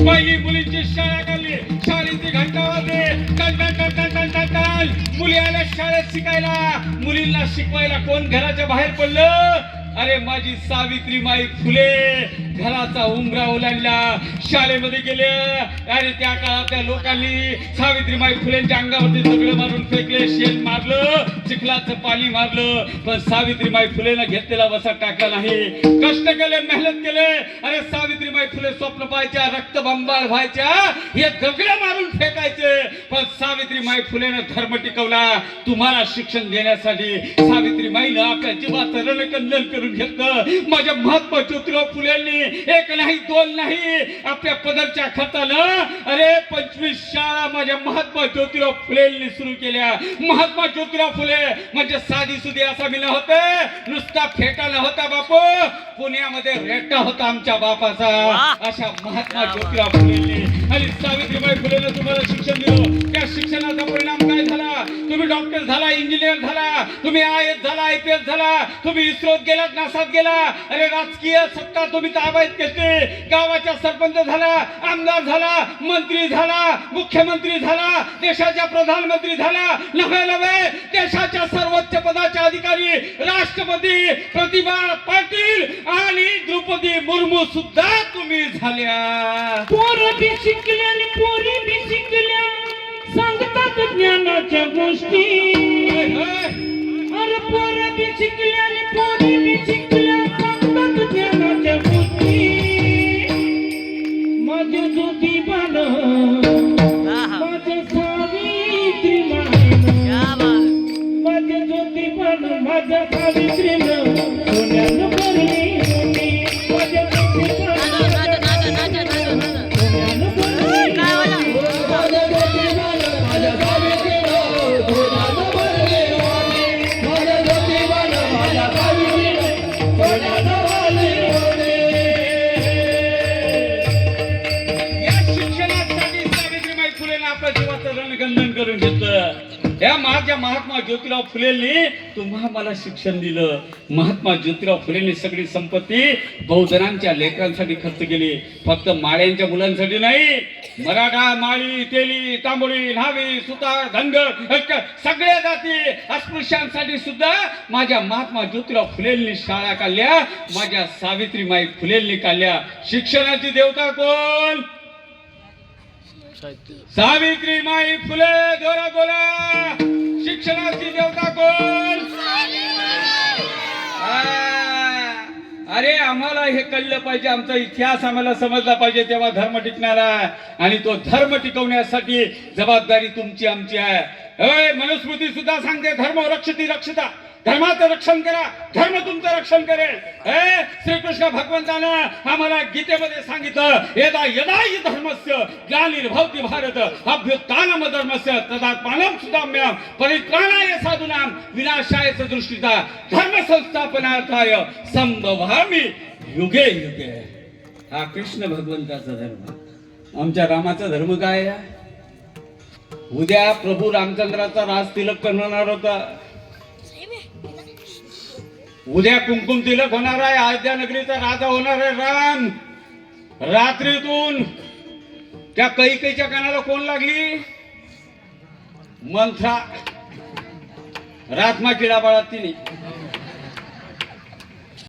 पहिली मुलींची शाळा काढली, शाळेची घंटा वाजली, टन टन टन टन टन टन टन. मुली आल्या शाळेत शिकायला. मुलींना शिकवायला कोण घराच्या बाहेर पडलं? अरे माझी सावित्रीबाई फुले. घराचा उंबरा ओलांडला, शाळेमध्ये गेले. अरे त्या काळातल्या लोकांनी सावित्रीबाई फुलेंच्या अंगावरती दगड मारून फेकले, शेण मारलं, चिखलाचं पाणी मारलं, पण सावित्रीबाई फुलेनं घेतलेला वसा टाकला नाही. कष्ट केले, मेहनत केले. अरे सावित्रीबाई फुले स्वप्न पाहायच्या, रक्तबंबाळ व्हायच्या, हे दगड मारून फेकायचे, पण सावित्रीबाई फुलेनं धर्म टिकवला. तुम्हाला शिक्षण देण्यासाठी सावित्रीबाईनं आपल्या जीवाचं रणकंदन करून घेतलं. माझ्या महात्मा ज्योतिराव फुलेंनी एक नाही दोन नाही, आपल्या पदरच्या खर्चानं अरे 25 शाळा माझ्या महात्मा ज्योतिराव फुलेंनी सुरू केल्या. महात्मा ज्योतिराव फुले म्हणजे साधी सुधी असा मी नव्हते, नुसता फेटा नव्हता बापू, पुण्यामध्ये रेटा होता आमच्या बापाचा. अशा महात्मा ज्योतिराव फुलेंनी आणि सावित्रीबाई फुलेनं तुम्हाला शिक्षण दिलं. त्या शिक्षणाचा परिणाम काय झाला? तुम्ही डॉक्टर झाला, इंजिनियर झाला, तुम्ही IAS झाला, IPS झाला, तुम्ही इस्रोत गेलात, नासात गेला. अरे राजकीय सत्ता तुम्ही ताब्यात घेतली, गावाचा सरपंच झाला, आमदार झाला, मंत्री झाला, मुख्यमंत्री झाला, देशाचा प्रधानमंत्री झाला, नव्हे नव्हे देशाच्या सर्वोच्च पदाचे अधिकारी राष्ट्रपती प्रतिभा पाटील आणि द्रौपदी मुर्मू सुद्धा तुम्ही झाल्या. पोरं बी शिकल्या आणि पोरी बी शिकल्या, सांगतात ज्ञानाच्या गोष्टी. अरे पोरं बी शिकल्या आणि पोरी बी शिकल्या, सांगतात ज्ञानाच्या गोष्टी. माझे ज्योतिबान, माझ्या सावित्रीबाईनं, माझे ज्योतिबान, माझ्या सावित्रीनं सोन्यानं भरली होती. माझ्या करून घेतलं. या माझ्या महात्मा ज्योतिराव फुलेंनी तुम्हा मला शिक्षण दिलं. महात्मा ज्योतिराव फुलेंनी सगळी संपत्ती बहुजनांच्या लेकरांसाठी खर्च केली, फक्त माळ्यांच्या मुलांसाठी नाही. मराठा, माळी, तेली, तांबोळी, न्हावी, सुतार, धनगर सगळ्या जाती अस्पृश्यांसाठी सुद्धा माझ्या महात्मा ज्योतिराव फुलेंनी शाळा काढल्या, माझ्या सावित्रीबाई फुलेंनी काढल्या. शिक्षणाची देवता कोण? सावित्रीबाई फुले. जोरा बोला. शिक्षणाची देवता कोण? अरे आम्हाला हे कळलं पाहिजे, आमचा इतिहास आम्हाला समजला पाहिजे, तेव्हा धर्म टिकणार आहे. आणि तो धर्म टिकवण्यासाठी जबाबदारी तुमची आमची आहे. मनुस्मृती सुद्धा सांगते धर्म रक्षती रक्षता. धर्माचं रक्षण करा, धर्म तुमचं रक्षण करेल. श्रीकृष्ण भगवंतानं आम्हाला गीतेमध्ये सांगितलं, यदा यदा हि धर्मस्य ग्लानिर्भवति भारत अभ्युत्थानम धर्मस्य तदात्मानं सुधाम्यं परित्राणाय साधूनां विनाशाय च दुष्कृता धर्म संस्थापनार्थाय संभवामि युगे युगे. हा कृष्ण भगवंताचा धर्म. आमच्या रामाचा धर्म काय आहे? उद्या प्रभू रामचंद्राचा राज तिलक करणार होता. उद्या कुंकुम तिलक होणार आहे, अयोध्या नगरीचा राजा होणार आहे राम. रात्रीतून त्या कैकेयीच्या कानाला कोण लागली? मंथरा. रातमा किडा बाळात तिने